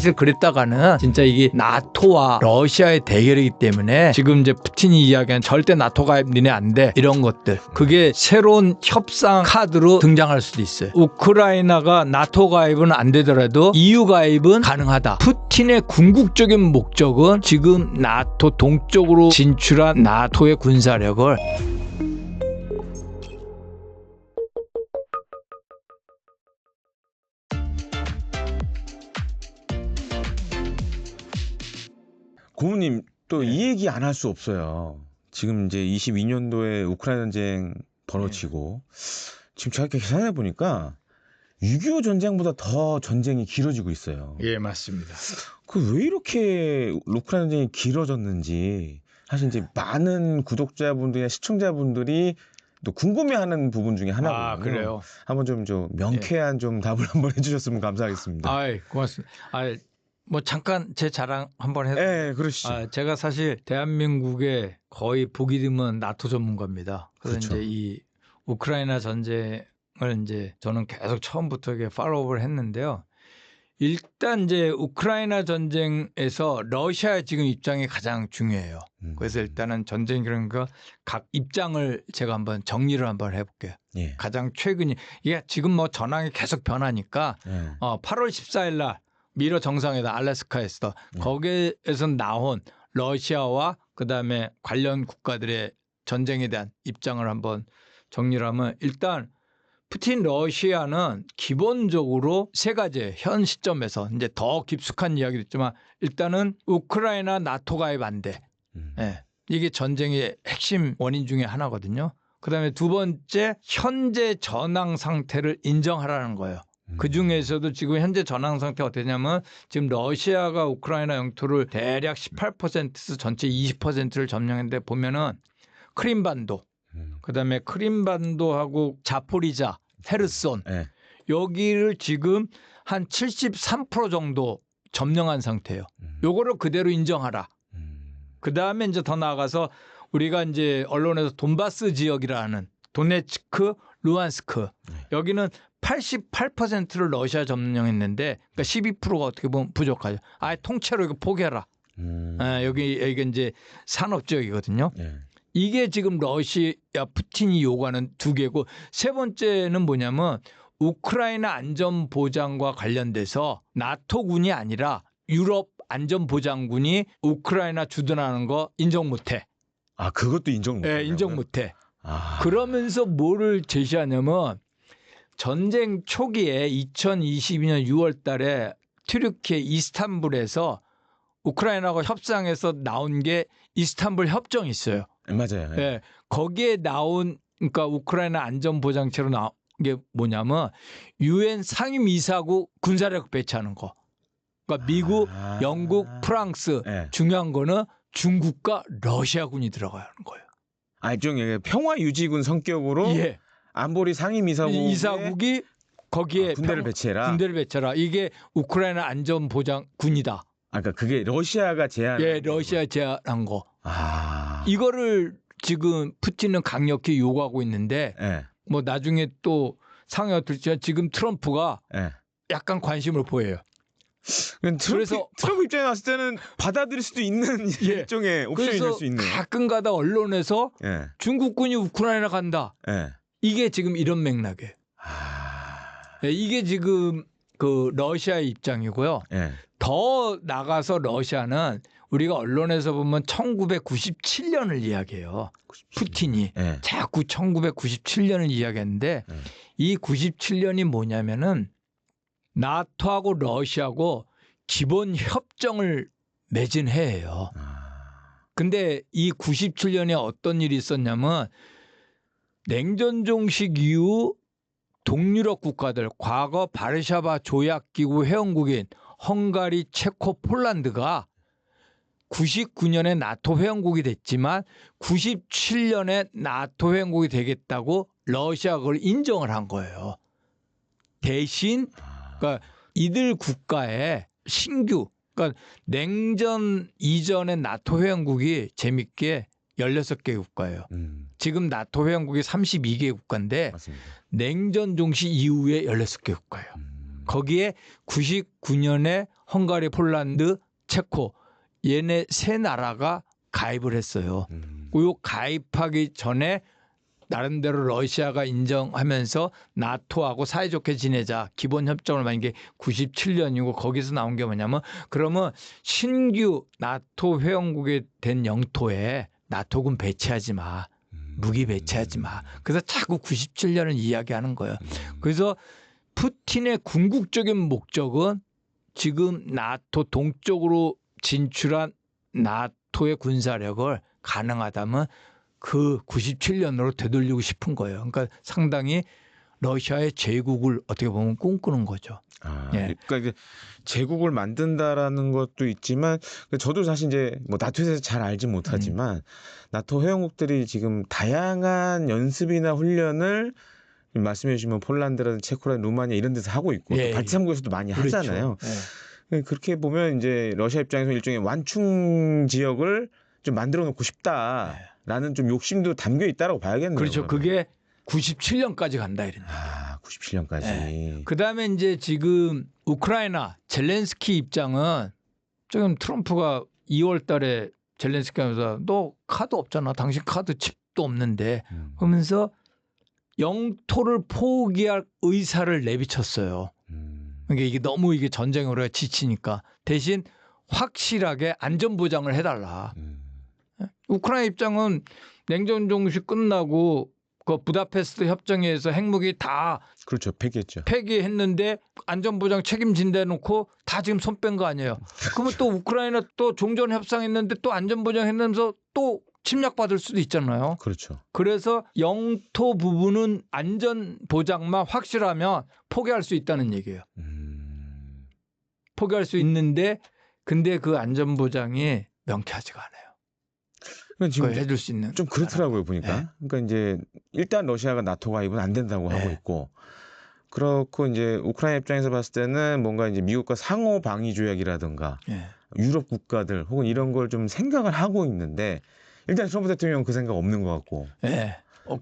사실 그랬다가는 진짜 이게 나토와 러시아의 대결이기 때문에 지금 이제 푸틴이 이야기한 절대 나토 가입 니네 안 돼 이런 것들 그게 새로운 협상 카드로 등장할 수도 있어요. 우크라이나가 나토 가입은 안 되더라도 EU 가입은 가능하다. 푸틴의 궁극적인 목적은 지금 나토 동쪽으로 진출한 나토의 군사력을 고모님 또 이 얘기 안 할 수 없어요. 지금 이제 22년도에 우크라이나 전쟁 벌어지고 지금 제가 이렇게 계산해 보니까 6.25 전쟁보다 더 전쟁이 길어지고 있어요. 예, 맞습니다. 그 왜 이렇게 우크라이나 전쟁이 길어졌는지 사실 이제 많은 구독자분들이나 시청자분들이 또 궁금해하는 부분 중에 하나거든요. 아, 그래요? 한번 좀 명쾌한 좀 답을 한번 해주셨으면 감사하겠습니다. 아이, 고맙습니다. 뭐 잠깐 제 자랑 한번 해도. 네, 그러시죠. 제가 사실 대한민국의 거의 보기 드문 나토 전문가입니다. 그래서 그렇죠. 이제 이 우크라이나 전쟁을 이제 저는 계속 처음부터 이게 팔로우업을 했는데요. 일단 이제 우크라이나 전쟁에서 러시아의 지금 입장이 가장 중요해요. 그래서 일단은 전쟁 그러니까 각 입장을 제가 한번 정리를 한번 해볼게요. 예. 가장 최근이 이게 지금 뭐 전황이 계속 변하니까 8월 14일 날 미러 정상회담 알래스카에서 거기에서 나온 러시아와 그다음에 관련 국가들의 전쟁에 대한 입장을 한번 정리를 하면 일단 푸틴 러시아는 기본적으로 세 가지 현 시점에서 이제 더 깊숙한 이야기도 있지만 일단은 우크라이나 나토 가입 안 돼. 네. 이게 전쟁의 핵심 원인 중에 하나거든요. 그다음에 두 번째 현재 전황 상태를 인정하라는 거예요. 그중에서도 지금 현재 전황 상태가 어떠냐면 지금 러시아가 우크라이나 영토를 대략 18%에서 전체 20%를 점령했는데 보면은 크림반도 그다음에 크림반도하고 자포리자, 헤르손 여기를 지금 한 73% 정도 점령한 상태예요. 요거를 그대로 인정하라. 그다음에 이제 더 나아가서 우리가 이제 언론에서 돈바스 지역이라는 도네츠크, 루안스크 여기는 88%를 러시아 점령했는데 그러니까 12%가 어떻게 보면 부족하죠. 아예 통째로 이거 포기해라. 여기가 이제 산업 지역이거든요. 이게 지금 러시아 푸틴이 요구하는 두 개고 세 번째는 뭐냐면 우크라이나 안전보장과 관련돼서 나토군이 아니라 유럽 안전보장군이 우크라이나 주둔하는 거 인정 못해. 아, 그것도 인정 못해. 네, 인정 못해. 그러면서 뭐를 제시하냐면 전쟁 초기에 2022년 6월 달에 튀르키예 이스탄불에서 우크라이나하고 협상에서 나온 게 이스탄불 협정이 있어요. 맞아요. 네, 거기에 나온 그러니까 우크라이나 안전보장체로 나온 게 뭐냐면 유엔 상임이사국 군사력 배치하는 거. 그러니까 미국, 영국, 프랑스 중요한 거는 중국과 러시아군이 들어가야 하는 거예요. 일종의 평화 유지군 성격으로 안보리 상임이사국이 거기에 군대를 배치해라. 군대를 배치해라. 이게 우크라이나 안전보장군이다. 그러니까 그게 러시아가 제안. 러시아 제안한 거. 이거를 지금 푸틴은 강력히 요구하고 있는데 뭐 나중에 또 상황이 어떨지 지금 트럼프가 약간 관심을 보여요. 그래서 트럼프 입장에 왔을 때는 받아들일 수도 있는 일종의 옵션이 될 수 있네요. 가끔가다 언론에서 중국군이 우크라이나 간다. 이게 지금 이런 맥락이에요. 이게 지금 그 러시아의 입장이고요. 더 나가서 러시아는 우리가 언론에서 보면 1997년을 이야기해요. 푸틴이 자꾸 1997년을 이야기하는데 이 97년이 뭐냐면은 나토하고 러시아하고 기본 협정을 맺은 해예요. 근데 이 97년에 어떤 일이 있었냐면 냉전 종식 이후 동유럽 국가들 과거 바르샤바 조약기구 회원국인 헝가리, 체코, 폴란드가 99년에 나토 회원국이 됐지만 97년에 나토 회원국이 되겠다고 러시아가 그걸 인정을 한 거예요. 대신 그러니까 이들 국가의 신규 그러니까 냉전 이전의 나토 회원국이 재밌게 16개 국가예요. 지금 나토 회원국이 32개 국가인데 맞습니다. 냉전 종식 이후에 16개 국가예요. 거기에 99년에 헝가리, 폴란드, 체코 얘네 세 나라가 가입을 했어요. 요 가입하기 전에 나름대로 러시아가 인정하면서 나토하고 사이좋게 지내자 기본 협정을 만든 게 97년이고 거기서 나온 게 뭐냐면 그러면 신규 나토 회원국이 된 영토에 나토군 배치하지 마. 무기 배치하지 마. 그래서 자꾸 97년을 이야기하는 거예요. 그래서 푸틴의 궁극적인 목적은 지금 나토 동쪽으로 진출한 나토의 군사력을 가능하다면 그 97년으로 되돌리고 싶은 거예요. 그러니까 상당히 러시아의 제국을 어떻게 보면 꿈꾸는 거죠. 예. 그러니까 이제 제국을 만든다라는 것도 있지만 저도 사실 이제 뭐 나토에서 잘 알지 못하지만 나토 회원국들이 지금 다양한 연습이나 훈련을 말씀해 주시면 폴란드라든지 체코라든지 루마니아 이런 데서 하고 있고 또 발치삼국에서도 많이 그렇죠. 하잖아요. 그렇게 보면 이제 러시아 입장에서 일종의 완충 지역을 좀 만들어 놓고 싶다라는 좀 욕심도 담겨 있다라고 봐야겠네요. 그렇죠. 그게 97년까지 간다 이런 얘기예요. 97년까지. 그다음에 이제 지금 우크라이나 젤렌스키 입장은 지금 트럼프가 2월 달에 젤렌스키 하면서 너 카드 없잖아. 당신 카드 칩도 없는데 하면서 영토를 포기할 의사를 내비쳤어요. 그러니까 이게 너무 이게 전쟁으로 지치니까 대신 확실하게 안전 보장을 해달라. 우크라이나 입장은 냉전 종식 끝나고 그 부다페스트 협정에서 핵무기 다 그렇죠. 폐기했죠. 폐기했는데 안전보장 책임진다 놓고 다 지금 손 뺀 거 아니에요. 그러면 또 우크라이나 또 종전 협상했는데 또 안전보장 했는데서 또 침략받을 수도 있잖아요. 그렇죠. 그래서 영토 부분은 안전보장만 확실하면 포기할 수 있다는 얘기예요. 포기할 수 있는데 근데 그 안전보장이 명쾌하지가 않아요. 지금 그걸 해줄 수 있는 좀 그렇더라고요 보니까. 그러니까 이제 일단 러시아가 나토 가입은 안 된다고 하고 있고, 그렇고 이제 우크라이나 입장에서 봤을 때는 뭔가 이제 미국과 상호 방위 조약이라든가 유럽 국가들 혹은 이런 걸 좀 생각을 하고 있는데 일단 트럼프 대통령은 그 생각 없는 것 같고,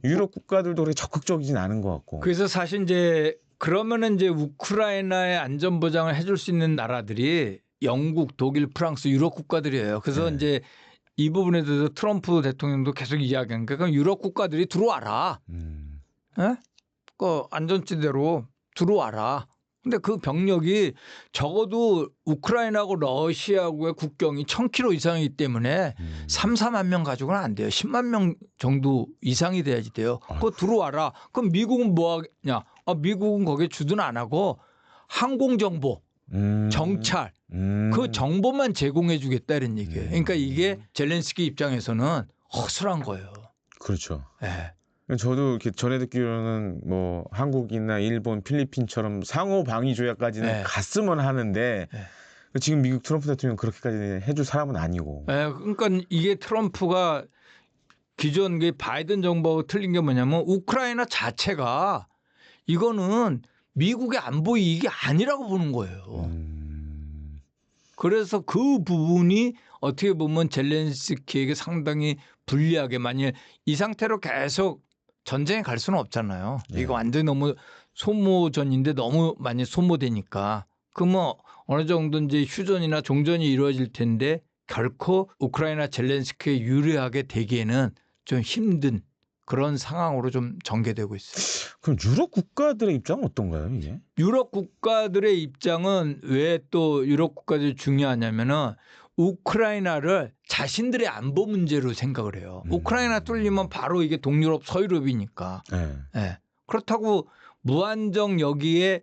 유럽 국가들도 그렇게 적극적이진 않은 것 같고. 그래서 사실 이제 그러면은 이제 우크라이나의 안전 보장을 해줄 수 있는 나라들이 영국, 독일, 프랑스, 유럽 국가들이에요. 그래서 이제 이 부분에 대해서 트럼프 대통령도 계속 이야기한 게 그럼 유럽 국가들이 들어와라. 그 안전지대로 들어와라. 근데 그 병력이 적어도 우크라이나하고 러시아하고의 국경이 1000km 이상이기 때문에 3, 4만 명 가지고는 안 돼요. 10만 명 정도 이상이 돼야지 돼요. 그거 들어와라. 그럼 미국은 뭐 하냐? 미국은 거기에 주둔 안 하고 항공정보, 정찰, 그 정보만 제공해 주겠다 이런 얘기예요. 그러니까 이게 젤렌스키 입장에서는 허술한 거예요. 그렇죠. 저도 이렇게 전에 듣기로는 뭐 한국이나 일본, 필리핀처럼 상호 방위 조약까지는 갔으면 하는데 지금 미국 트럼프 대통령 그렇게까지 해줄 사람은 아니고. 그러니까 이게 트럼프가 기존 게 바이든 정부하고 틀린 게 뭐냐면 우크라이나 자체가 이거는 미국의 안보 이익이 아니라고 보는 거예요. 그래서 그 부분이 어떻게 보면 젤렌스키에게 상당히 불리하게, 만일 이 상태로 계속 전쟁에 갈 수는 없잖아요. 이거 완전히 너무 소모전인데 너무 많이 소모되니까. 그러면 어느 정도 이제 휴전이나 종전이 이루어질 텐데 결코 우크라이나 젤렌스키에 유리하게 되기에는 좀 힘든 그런 상황으로 좀 전개되고 있어요. 그럼 유럽 국가들의 입장은 어떤가요, 이게? 유럽 국가들의 입장은 왜 또 유럽 국가들이 중요하냐면은 우크라이나를 자신들의 안보 문제로 생각을 해요. 우크라이나 뚫리면 바로 이게 동유럽, 서유럽이니까. 그렇다고 무한정 여기에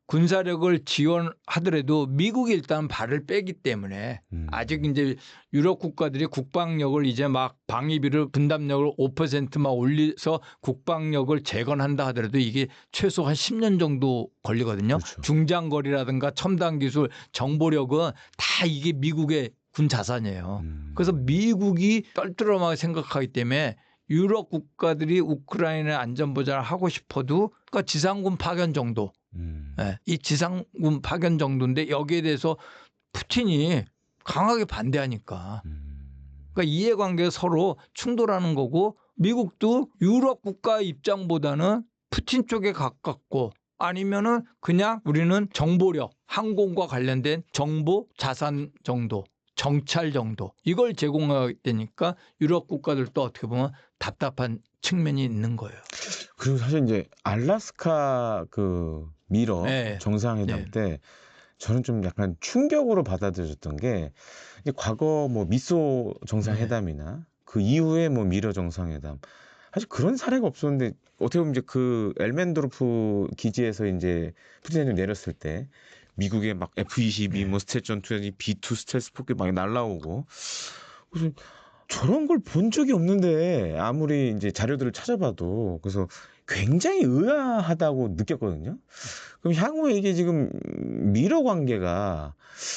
군사력을 지원하더라도 미국이 일단 발을 빼기 때문에 아직 이제 유럽 국가들이 국방력을 이제 막 방위비를 분담력을 5%만 올려서 국방력을 재건한다 하더라도 이게 최소 한 10년 정도 걸리거든요. 그렇죠. 중장거리라든가 첨단 기술, 정보력은 다 이게 미국의 군 자산이에요. 그래서 미국이 떨떠름하게 생각하기 때문에 유럽 국가들이 우크라이나 안전보장을 하고 싶어도 그러니까 지상군 파견 정도. 이 지상군 파견 정도인데 여기에 대해서 푸틴이 강하게 반대하니까 그러니까 이해관계가 서로 충돌하는 거고, 미국도 유럽 국가 입장보다는 푸틴 쪽에 가깝고 아니면은 그냥 우리는 정보력, 항공과 관련된 정보, 자산 정도, 정찰 정도 이걸 제공해야 되니까 유럽 국가들도 어떻게 보면 답답한 측면이 있는 거예요. 그리고 사실 이제 알래스카 그 미러 네. 정상회담 네. 때 저는 좀 약간 충격으로 받아들였던 게 이제 과거 뭐 미소 정상회담이나 그 이후에 뭐 미러 정상회담 사실 그런 사례가 없었는데 어떻게 보면 이제 그 엘멘도르프 기지에서 이제 푸틴 대통령이 내렸을 때 미국의 막 F-22 뭐 스텔스 전투기 B-2 스텔스 폭격기 막 날라오고 그래서 저런 걸 본 적이 없는데 아무리 이제 자료들을 찾아봐도 그래서 굉장히 의아하다고 느꼈거든요. 그럼 향후에 이게 지금 미러 관계가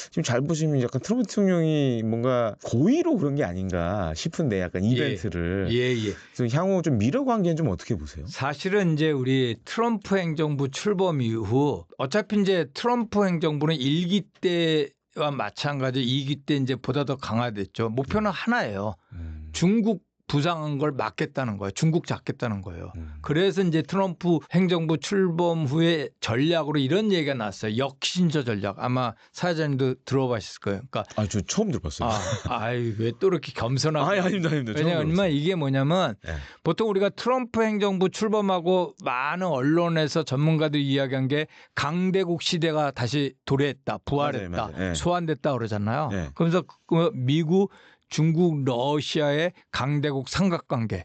지금 잘 보시면 약간 트럼프 대통령이 뭔가 고의로 그런 게 아닌가 싶은데 약간 이벤트를. 예. 그래서 향후 좀 미러 관계는 좀 어떻게 보세요? 사실은 이제 우리 트럼프 행정부 출범 이후 어차피 이제 트럼프 행정부는 1기 때와 마찬가지 2기 때 이제 보다 더 강화됐죠. 목표는 하나예요. 중국 부상한 걸 막겠다는 거예요. 중국 잡겠다는 거예요. 그래서 이제 트럼프 행정부 출범 후에 전략으로 이런 얘기가 나왔어요. 역신저 전략. 아마 사회자님도 들어보셨을 거예요. 그러니까 저 처음 들어봤어요. 왜 또 이렇게 겸손하게. 아닙니다. 왜냐하면 이게 뭐냐면 네. 보통 우리가 트럼프 행정부 출범하고 많은 언론에서 전문가들이 이야기한 게 강대국 시대가 다시 도래했다, 부활했다, 맞아요. 네. 소환됐다 그러잖아요. 네. 그러면서 미국, 중국, 러시아의 강대국 삼각관계.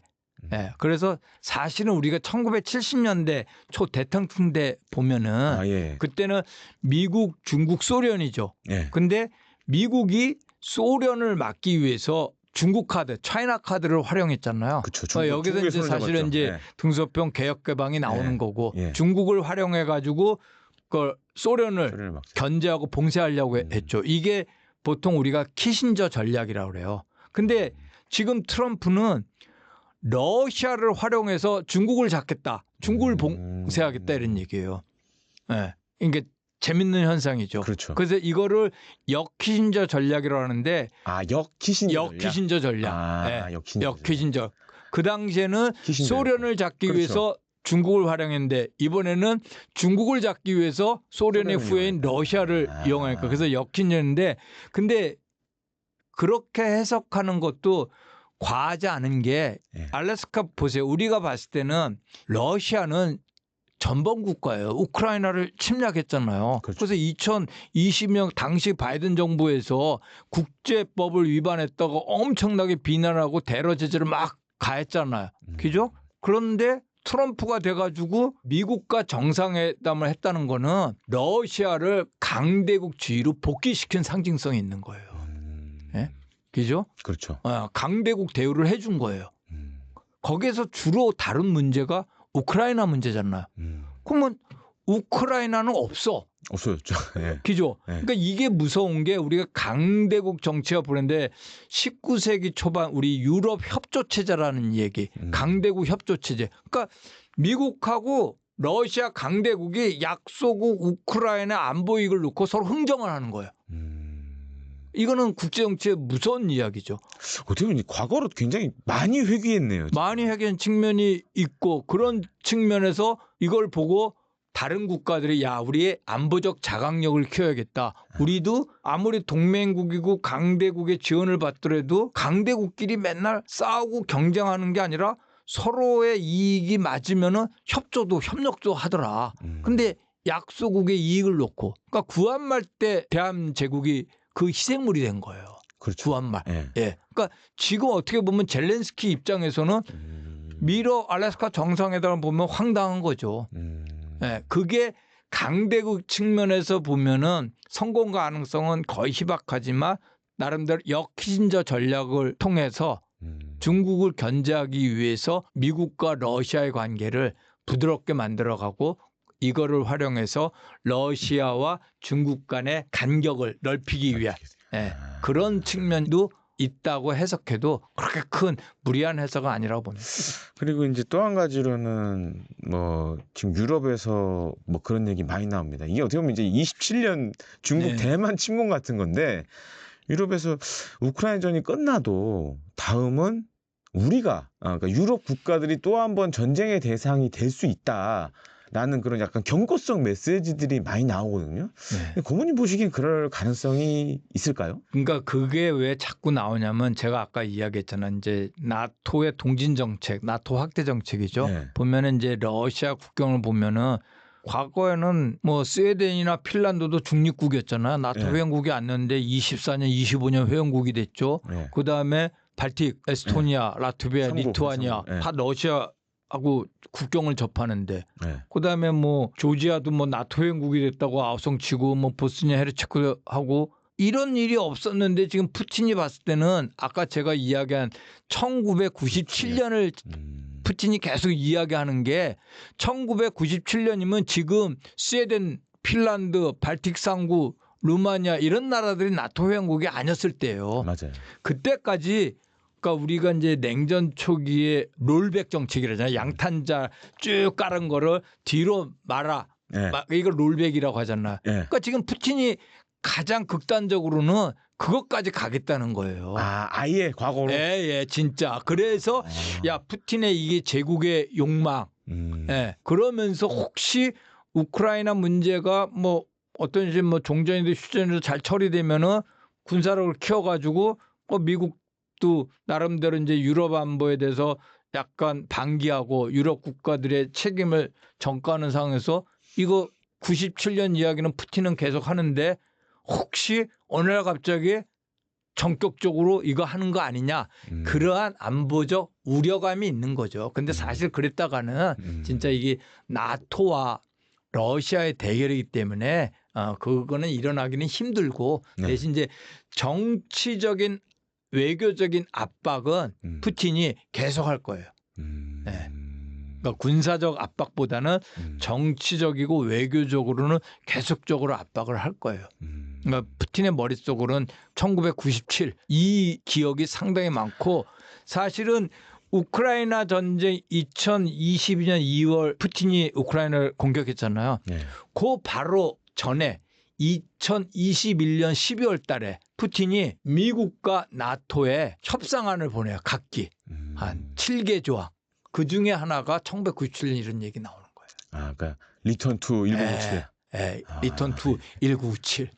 네. 그래서 사실은 우리가 1970년대 초 대통령 때 보면은 그때는 미국, 중국, 소련이죠. 근데 미국이 소련을 막기 위해서 중국 카드, 차이나 카드를 활용했잖아요. 그쵸, 여기서 이제 사실은 이제 등소평 개혁 개방이 나오는 거고 중국을 활용해 가지고 그 소련을 견제하고 봉쇄하려고 했죠. 이게 보통 우리가 키신저 전략이라고 그래요. 근데 지금 트럼프는 러시아를 활용해서 중국을 잡겠다. 중국을 봉쇄하겠다 이런 얘기예요. 네. 이게 재밌는 현상이죠. 그렇죠. 그래서 이거를 역키신저 전략이라고 하는데 역키신저 전략. 역키신저. 그 당시에는 소련을 잡기 위해서 중국을 활용했는데 이번에는 중국을 잡기 위해서 소련의 후예인 러시아를 이용하니까 그래서 역키신저인데 근데 그렇게 해석하는 것도 과하지 않은 게 알래스카 보세요. 우리가 봤을 때는 러시아는 전범 국가예요. 우크라이나를 침략했잖아요. 그렇죠. 그래서 2020년 당시 바이든 정부에서 국제법을 위반했다고 엄청나게 비난하고 테러 제재를 막 가했잖아요. 그죠? 그런데 트럼프가 돼가지고 미국과 정상회담을 했다는 거는 러시아를 강대국 지위로 복귀시킨 상징성이 있는 거예요. 네? 그죠? 그렇죠. 강대국 대우를 해준 거예요. 거기에서 주로 다룬 문제가 우크라이나 문제잖아요. 그러면 우크라이나는 없어졌죠. 그죠? 그러니까 이게 무서운 게 우리가 강대국 정치가 보는데 19세기 초반 우리 유럽 협조체제라는 얘기, 강대국 협조체제. 그러니까 미국하고 러시아 강대국이 약소국 우크라이나 안보 이익을 놓고 서로 흥정을 하는 거예요. 이거는 국제정치의 무서운 이야기죠. 어떻게 보면 과거로 굉장히 많이 회귀했네요. 많이 회귀한 측면이 있고 그런 측면에서 이걸 보고 다른 국가들이 우리의 안보적 자각력을 키워야겠다. 우리도 아무리 동맹국이고 강대국의 지원을 받더라도 강대국끼리 맨날 싸우고 경쟁하는 게 아니라 서로의 이익이 맞으면은 협력도 하더라. 근데 약소국의 이익을 놓고 그러니까 구한말 때 대한제국이 그 희생물이 된 거예요. 그렇죠. 구한말. 그러니까 지금 어떻게 보면 젤렌스키 입장에서는 미러 알래스카 정상회담을 보면 황당한 거죠. 그게 강대국 측면에서 보면은 성공 가능성은 거의 희박하지만 나름대로 역키신저 전략을 통해서 중국을 견제하기 위해서 미국과 러시아의 관계를 부드럽게 만들어가고 이거를 활용해서 러시아와 중국 간의 간격을 넓히기 위한 그런 측면도 있다고 해석해도 그렇게 큰 무리한 해석은 아니라고 봅니다. 그리고 이제 또 한 가지로는 뭐 지금 유럽에서 뭐 그런 얘기 많이 나옵니다. 이게 어떻게 보면 이제 27년 중국 대만 침공 같은 건데 유럽에서 우크라이나전이 끝나도 다음은 우리가 그러니까 유럽 국가들이 또 한 번 전쟁의 대상이 될 수 있다. 라는 그런 약간 경고성 메시지들이 많이 나오거든요. 네. 고모님 보시기엔 그럴 가능성이 있을까요? 그러니까 그게 왜 자꾸 나오냐면 제가 아까 이야기했잖아요. 이제 나토의 동진 정책, 나토 확대 정책이죠. 네. 보면은 이제 러시아 국경을 보면은 과거에는 뭐 스웨덴이나 핀란드도 중립국이었잖아요. 나토 네. 회원국이 아니었는데 24년, 25년 회원국이 됐죠. 네. 그다음에 발틱, 에스토니아, 라트비아, 삼국, 리투아니아 삼국. 네. 다 러시아하고 국경을 접하는데 네. 그다음에 뭐 조지아도 뭐 나토 회원국이 됐다고 아우성치고 뭐 보스니아 헤르체고하고 이런 일이 없었는데 지금 푸틴이 봤을 때는 아까 제가 이야기한 1997년을 푸틴이 계속 이야기하는 게 1997년이면 지금 스웨덴, 핀란드, 발틱 상국, 루마니아 이런 나라들이 나토 회원국이 아니었을 때예요. 맞아요. 그때까지 그러니까 우리가 이제 냉전 초기에 롤백 정책이라잖아요. 양탄자 쭉 깔은 거를 뒤로 말아. 네. 이걸 롤백이라고 하잖아요. 네. 그러니까 지금 푸틴이 가장 극단적으로는 그것까지 가겠다는 거예요. 아예 과거로. 예, 진짜. 그래서 야 푸틴의 이게 제국의 욕망. 예. 그러면서 혹시 우크라이나 문제가 뭐 어떤지 뭐 종전이든 휴전이든 잘 처리되면은 군사력을 키워가지고 미국도 나름대로 이제 유럽 안보에 대해서 약간 방기하고 유럽 국가들의 책임을 전가하는 상황에서 이거 97년 이야기는 푸틴은 계속 하는데 혹시 어느 날 갑자기 전격적으로 이거 하는 거 아니냐 그러한 안보적 우려감이 있는 거죠. 근데 사실 그랬다가는 진짜 이게 나토와 러시아의 대결이기 때문에 그거는 일어나기는 힘들고 대신 이제 정치적인 외교적인 압박은 푸틴이 계속할 거예요. 네. 그러니까 군사적 압박보다는 정치적이고 외교적으로는 계속적으로 압박을 할 거예요. 그러니까 푸틴의 머릿속으로는 1997 이 기억이 상당히 많고 사실은 우크라이나 전쟁 2022년 2월 푸틴이 우크라이나를 공격했잖아요. 네. 그 바로 전에 2021년 12월 달에 푸틴이 미국과 나토에 협상안을 보내요. 각기 한 7개 조항. 그 중에 하나가 1997년 이런 얘기 나오는 거예요. 그러니까 리턴 투 1997. 리턴 투 1997.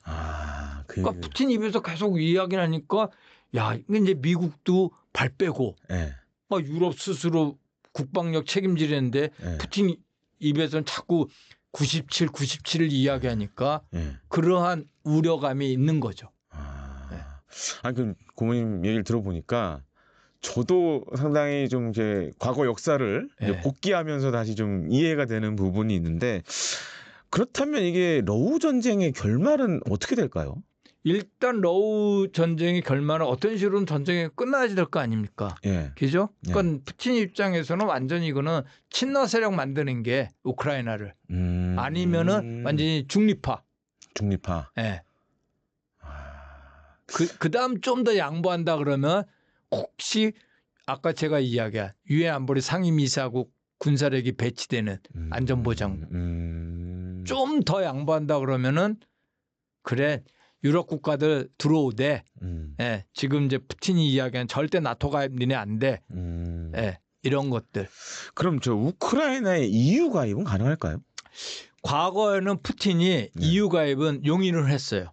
그러니까 푸틴 입에서 계속 이야기를 하니까 야, 이제 미국도 발 빼고 유럽 스스로 국방력 책임지려는데 푸틴 입에서는 자꾸 97을 이야기하니까 그러한 우려감이 있는 거죠. 그럼 고모님 얘기를 들어보니까 저도 상당히 좀 이제 과거 역사를 이제 복귀하면서 다시 좀 이해가 되는 부분이 있는데 그렇다면 이게 러우 전쟁의 결말은 어떻게 될까요? 일단 러우 전쟁의 결말은 어떤 식으로는 전쟁이 끝나야 될 거 아닙니까? 그죠? 그러니까 푸틴 입장에서는 완전히 이거는 친러 세력 만드는 게 우크라이나를 아니면은 완전히 중립화. 예. 그다음 좀 더 양보한다 그러면 혹시 아까 제가 이야기한 유엔 안보리 상임이사국 군사력이 배치되는 안전보장국 좀 더 양보한다 그러면은 그래 유럽 국가들 들어오되 지금 이제 푸틴이 이야기한 절대 나토 가입 니네 안 돼. 이런 것들. 그럼 저 우크라이나의 EU 가입은 가능할까요? 과거에는 푸틴이 EU 가입은 용인을 했어요.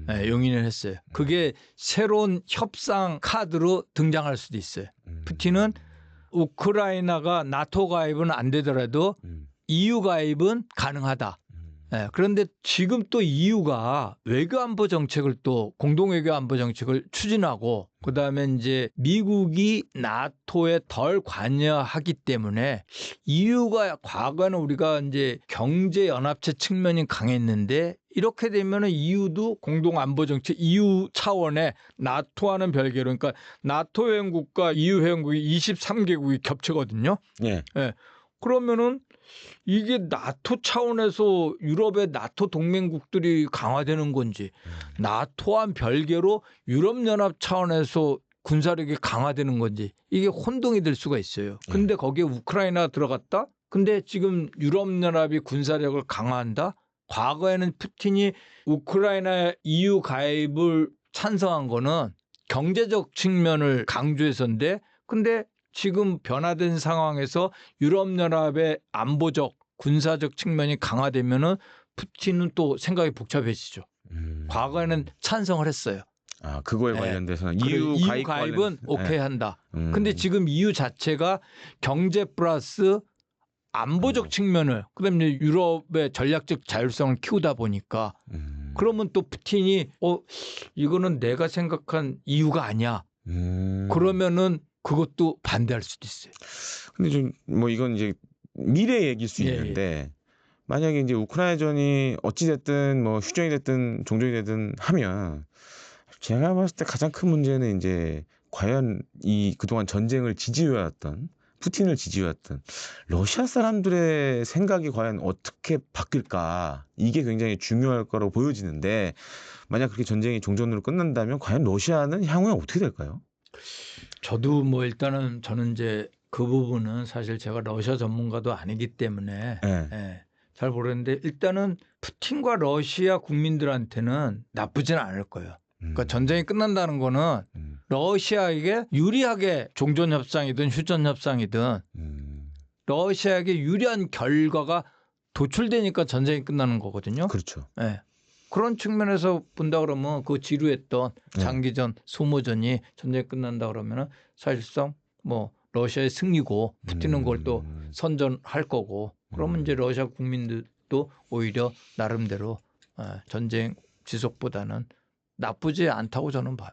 용인을 했어요. 그게 새로운 협상 카드로 등장할 수도 있어요. 푸틴은 우크라이나가 나토 가입은 안 되더라도 EU 가입은 가능하다. 그런데 지금 또 EU가 외교안보 정책을 또 공동외교안보 정책을 추진하고 그다음에 이제 미국이 나토에 덜 관여하기 때문에 EU가 과거에는 우리가 이제 경제 연합체 측면이 강했는데 이렇게 되면은 EU도 공동안보 정책 EU 차원의 나토와는 별개로 그러니까 나토 회원국과 EU 회원국이 23개국이 겹치거든요. 그러면은 이게 나토 차원에서 유럽의 나토 동맹국들이 강화되는 건지 나토와 별개로 유럽연합 차원에서 군사력이 강화되는 건지 이게 혼동이 될 수가 있어요. 근데 거기에 우크라이나 들어갔다? 근데 지금 유럽연합이 군사력을 강화한다? 과거에는 푸틴이 우크라이나 EU 가입을 찬성한 거는 경제적 측면을 강조해서인데 근데 지금 변화된 상황에서 유럽연합의 안보적 군사적 측면이 강화되면은 푸틴은 또 생각이 복잡해지죠. 과거에는 찬성을 했어요. 아, 그거에 네. 관련돼서는 EU EU 가입은 오케이 네. 한다. 근데 지금 EU 자체가 경제 플러스 안보적 측면을 그다음에 유럽의 전략적 자율성을 키우다 보니까 그러면 또 푸틴이 이거는 내가 생각한 이유가 아니야. 그러면은 그것도 반대할 수도 있어요. 근데 좀 뭐 이건 이제 미래 얘기일 수 예, 있는데 만약에 이제 우크라이나전이 어찌 됐든 뭐 휴전이 됐든 종전이 되든 하면 제가 봤을 때 가장 큰 문제는 이제 과연 이 그동안 전쟁을 지지해왔던 푸틴을 지지해왔던 러시아 사람들의 생각이 과연 어떻게 바뀔까 이게 굉장히 중요할 거라고 보여지는데 만약 그렇게 전쟁이 종전으로 끝난다면 과연 러시아는 향후에 어떻게 될까요? 저도 뭐 일단은 저는 이제 그 부분은 사실 제가 러시아 전문가도 아니기 때문에 네. 예, 잘 모르는데 일단은 푸틴과 러시아 국민들한테는 나쁘지는 않을 거예요. 그러니까 전쟁이 끝난다는 거는 러시아에게 유리하게 종전협상이든 휴전협상이든 러시아에게 유리한 결과가 도출되니까 전쟁이 끝나는 거거든요. 그렇죠. 네. 그런 측면에서 본다 그러면 그 지루했던 장기전, 소모전이 전쟁이 끝난다 그러면은 사실상 뭐 러시아의 승리고 푸틴은 그걸 또 선전할 거고 그러면 이제 러시아 국민들도 오히려 나름대로 전쟁 지속보다는 나쁘지 않다고 저는 볼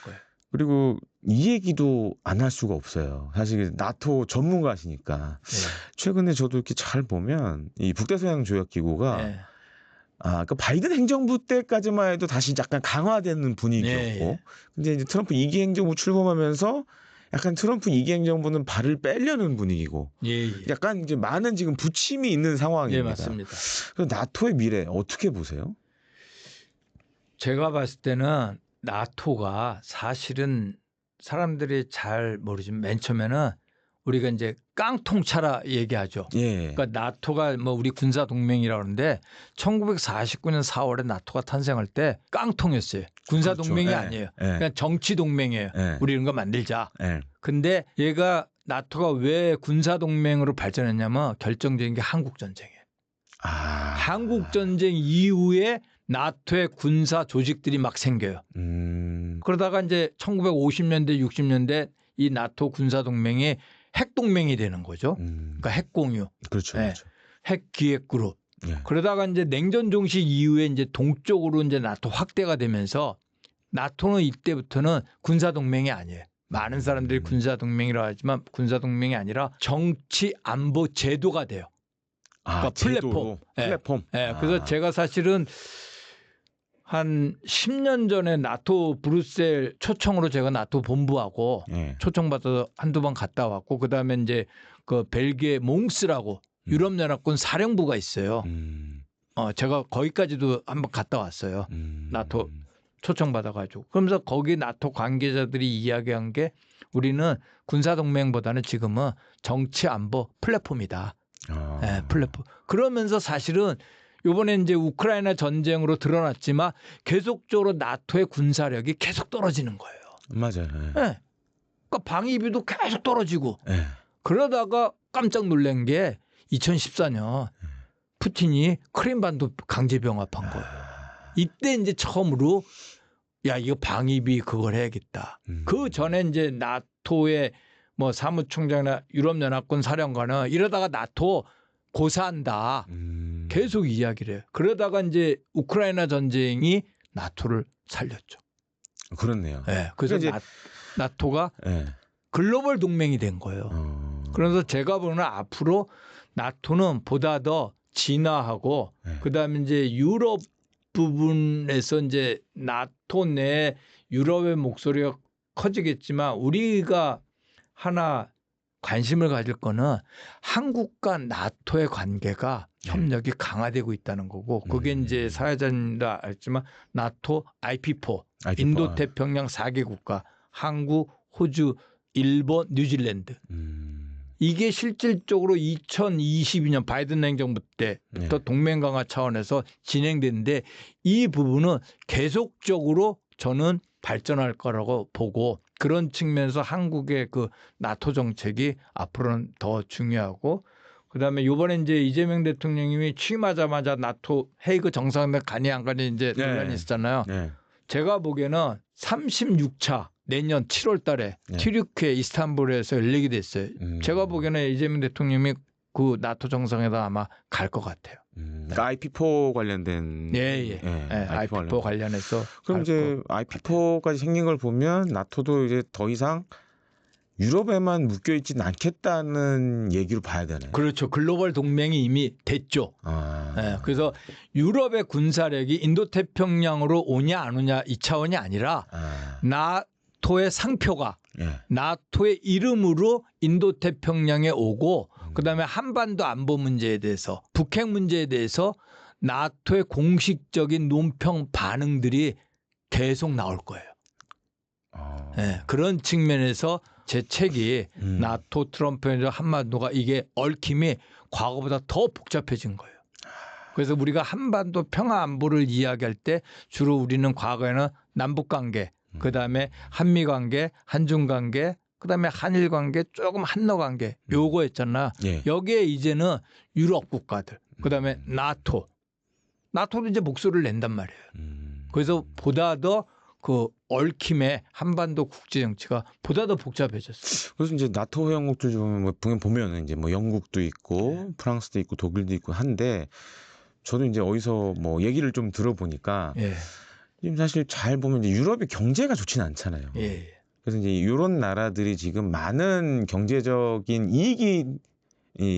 거예요. 그리고 이 얘기도 안 할 수가 없어요. 사실 나토 전문가시니까 네. 최근에 저도 이렇게 잘 보면 이 북대서양 조약기구가 네. 그 바이든 행정부 때까지만 해도 다시 약간 강화되는 분위기였고, 네. 근데 이제 트럼프 2기 행정부 출범하면서 약간 트럼프 2기 행정부는 발을 빼려는 분위기고, 예. 약간 이제 많은 지금 부침이 있는 상황입니다. 네, 맞습니다. 그래서 나토의 미래 어떻게 보세요? 제가 봤을 때는 나토가 사실은 사람들이 잘 모르지만 맨 처음에는 우리가 이제 깡통차라 얘기하죠. 예. 그러니까 나토가 뭐 우리 군사 동맹이라고 하는데 1949년 4월에 나토가 탄생할 때 깡통이었어요. 군사 그렇죠. 동맹이 예. 아니에요. 예. 그냥 정치 동맹이에요. 예. 우리 이런 거 만들자. 예. 근데 얘가 나토가 왜 군사 동맹으로 발전했냐면 결정적인 게 한국 전쟁이에요. 한국 전쟁 이후에 나토의 군사 조직들이 막 생겨요. 그러다가 이제 1950년대, 60년대 이 나토 군사 동맹이 핵 동맹이 되는 거죠. 그러니까 핵 공유, 그렇죠. 네. 그렇죠. 핵 기획 그룹. 예. 그러다가 이제 냉전 종식 이후에 이제 동쪽으로 이제 나토 확대가 되면서 나토는 이때부터는 군사 동맹이 아니에요. 많은 사람들이 군사 동맹이라고 하지만 군사 동맹이 아니라 정치 안보 제도가 돼요. 그러니까 플랫폼. 플랫폼. 네. 그래서 제가 사실은 한 10년 전에 나토 브뤼셀 초청으로 제가 나토 본부하고 초청받아서 한두 번 갔다 왔고 그다음에 이제 그 벨기에 몽스라고 유럽연합군 사령부가 있어요. 제가 거기까지도 한번 갔다 왔어요. 나토 초청받아가지고. 그러면서 거기 나토 관계자들이 이야기한 게 우리는 군사동맹보다는 지금은 정치 안보 플랫폼이다. 네, 플랫폼. 그러면서 사실은 이번에 이제 우크라이나 전쟁으로 드러났지만 계속적으로 나토의 군사력이 계속 떨어지는 거예요. 맞아요. 네. 그러니까 방위비도 계속 떨어지고 네. 그러다가 깜짝 놀란 게 2014년 푸틴이 크림반도 강제 병합한 거예요. 이때 이제 처음으로 야 이거 방위비 그걸 해야겠다. 그 전에 이제 나토의 뭐 사무총장이나 유럽연합군 사령관은 이러다가 나토 고사한다. 계속 이야기를 해요. 그러다가 이제 우크라이나 전쟁이 나토를 살렸죠. 그렇네요. 네, 그래서 그러니까 나토가 글로벌 동맹이 된 거예요. 그래서 제가 보는 앞으로 나토는 보다 더 진화하고 그다음에 이제 유럽 부분에서 이제 나토 내 유럽의 목소리가 커지겠지만 우리가 하나 관심을 가질 거는 한국과 나토의 관계가 협력이 강화되고 있다는 거고 그게 이제 사회자님도 알지만 나토 IP4 인도태평양 4개 국가 한국, 호주, 일본, 뉴질랜드 이게 실질적으로 2022년 바이든 행정부 때부터 동맹 강화 차원에서 진행됐는데 이 부분은 계속적으로 저는 발전할 거라고 보고 그런 측면에서 한국의 그 나토 정책이 앞으로는 더 중요하고 그다음에 이번에 이제 이재명 대통령님이 취임하자마자 나토 헤이그 정상회담 가니 안 가니 이제 논란이 있었잖아요. 네. 제가 보기에는 36차 내년 7월 달에 네. 튀르키예 이스탄불에서 열리게 됐어요. 제가 보기에는 이재명 대통령이 그 나토 정상회담 아마 갈 것 같아요. 그러니까 IP4 관련된 예. IP4 관련해서 그럼 이제 IP4까지 생긴 걸 보면 나토도 이제 더 이상 유럽에만 묶여 있지는 않겠다는 얘기로 봐야 되나요? 그렇죠. 글로벌 동맹이 이미 됐죠. 예, 그래서 유럽의 군사력이 인도태평양으로 오냐 안 오냐 이 차원이 아니라 나토의 상표가 나토의 이름으로 인도태평양에 오고 그다음에 한반도 안보 문제에 대해서 북핵 문제에 대해서 나토의 공식적인 논평 반응들이 계속 나올 거예요. 네, 그런 측면에서 제 책이 나토 트럼프의 한반도가 이게 얽힘이 과거보다 더 복잡해진 거예요. 그래서 우리가 한반도 평화 안보를 이야기할 때 주로 우리는 과거에는 남북관계, 그다음에 한미관계, 한중관계, 그다음에 한일관계, 조금 한러관계 요거였잖아. 여기에 이제는 유럽 국가들, 그다음에 나토도 이제 목소리를 낸단 말이에요. 그래서 보다 더 그 얽힘의 한반도 국제 정치가 보다 더 복잡해졌어요. 그래서 이제 나토 회원국들 좀 보면 이제 뭐 영국도 있고 프랑스도 있고 독일도 있고 한데 저도 이제 어디서 뭐 얘기를 좀 들어보니까 지금 사실 잘 보면 이제 유럽이 경제가 좋지는 않잖아요. 그래서 이제 이런 나라들이 지금 많은 경제적인 이익이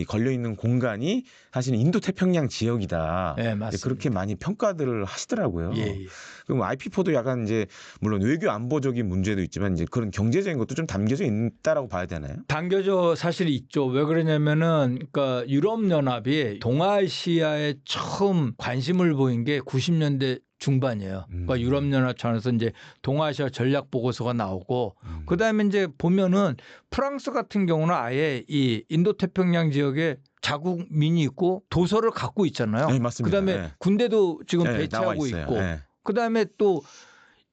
걸려 있는 공간이 사실 인도 태평양 지역이다. 그렇게 많이 평가들을 하시더라고요. 그럼 IP4도 약간 이제 물론 외교 안보적인 문제도 있지만 이제 그런 경제적인 것도 좀 담겨져 있다라고 봐야 되나요? 담겨져 사실 있죠. 왜 그러냐면은 그러니까 유럽 연합이 동아시아에 처음 관심을 보인 게 90년대 중반이에요. 그러니까 유럽연합 차원에서 이제 동아시아 전략 보고서가 나오고 그다음에 이제 보면은 프랑스 같은 경우는 아예 이 인도태평양 지역에 자국민이 있고 도서를 갖고 있잖아요. 네, 맞습니다. 그다음에 군대도 지금 배치하고 있고 그다음에 또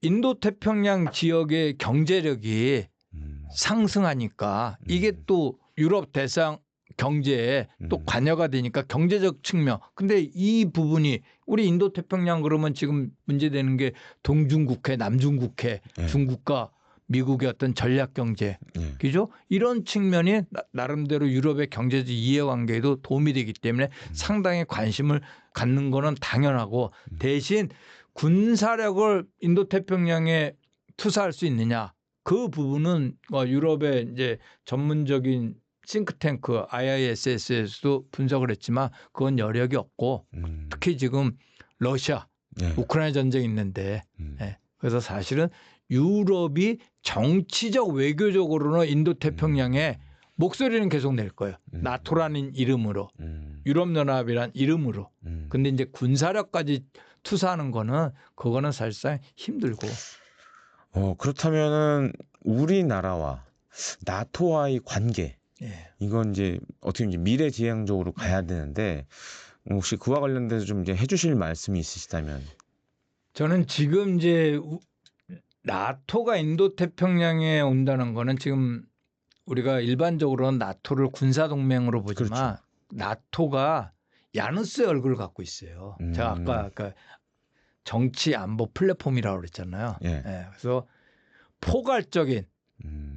인도태평양 지역의 경제력이 상승하니까 이게 또 유럽 대상 경제에 또 관여가 되니까 경제적 측면. 근데 이 부분이 우리 인도태평양 그러면 지금 문제되는 게 동중국해, 남중국해, 중국과 미국의 어떤 전략 경제. 그죠? 이런 측면이 나름대로 유럽의 경제적 이해관계에도 도움이 되기 때문에 상당히 관심을 갖는 거는 당연하고 대신 군사력을 인도태평양에 투사할 수 있느냐. 그 부분은 유럽의 이제 전문적인 싱크탱크 IISS에서도 분석을 했지만 그건 여력이 없고 특히 지금 러시아, 우크라이나 전쟁이 있는데 그래서 사실은 유럽이 정치적 외교적으로는 인도태평양에 목소리는 계속 낼 거예요. 나토라는 이름으로 유럽연합이란 이름으로. 근데 이제 군사력까지 투사하는 거는 그거는 사실상 힘들고. 그렇다면은 우리나라와 나토와의 관계 이건 이제 어떻게 이제 미래지향적으로 가야 되는데 혹시 그와 관련돼서 좀 이제 해주실 말씀이 있으시다면? 저는 지금 이제 나토가 인도태평양에 온다는 거는 지금 우리가 일반적으로는 나토를 군사동맹으로 보지만 나토가 야누스의 얼굴을 갖고 있어요. 제가 아까 정치 안보 플랫폼이라고 그랬잖아요. 그래서 포괄적인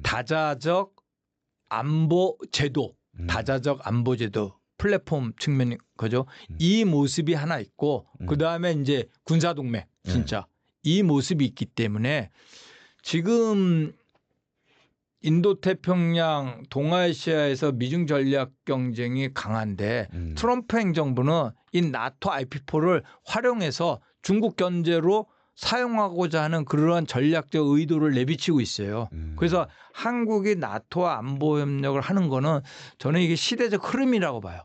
다자적 안보 제도, 다자적 안보 제도 플랫폼 측면인 거죠. 이 모습이 하나 있고 그다음에 이제 군사 동맹 진짜 이 모습이 있기 때문에 지금 인도태평양 동아시아에서 미중 전략 경쟁이 강한데 트럼프 행정부는 이 나토 IP4를 활용해서 중국 견제로 사용하고자 하는 그러한 전략적 의도를 내비치고 있어요. 그래서 한국이 나토와 안보 협력을 하는 거는 저는 이게 시대적 흐름이라고 봐요.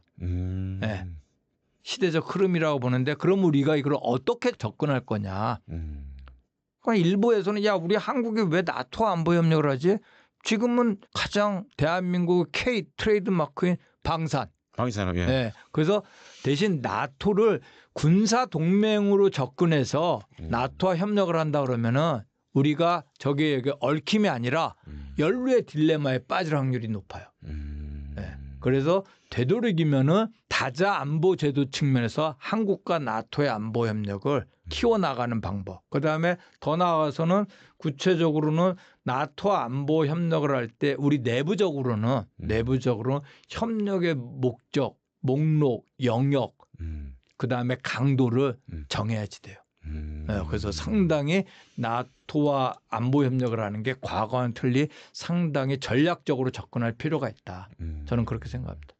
시대적 흐름이라고 보는데 그럼 우리가 이걸 어떻게 접근할 거냐. 그러니까 일부에서는 야 우리 한국이 왜 나토와 안보 협력을 하지? 지금은 가장 대한민국 K 트레이드 마크인 방산. 그래서 대신 나토를 군사 동맹으로 접근해서 나토와 협력을 한다 그러면은 우리가 저게 얽힘이 아니라 연루의 딜레마에 빠질 확률이 높아요. 그래서 되도록이면은 다자 안보 제도 측면에서 한국과 나토의 안보 협력을 키워나가는 방법. 그다음에 더 나아가서는 구체적으로는 나토 안보 협력을 할 때 우리 내부적으로는 협력의 목적, 목록, 영역, 그다음에 강도를 정해야지 돼요. 네, 그래서 상당히 나토와 안보 협력을 하는 게 과거와는 틀리 상당히 전략적으로 접근할 필요가 있다. 저는 그렇게 생각합니다.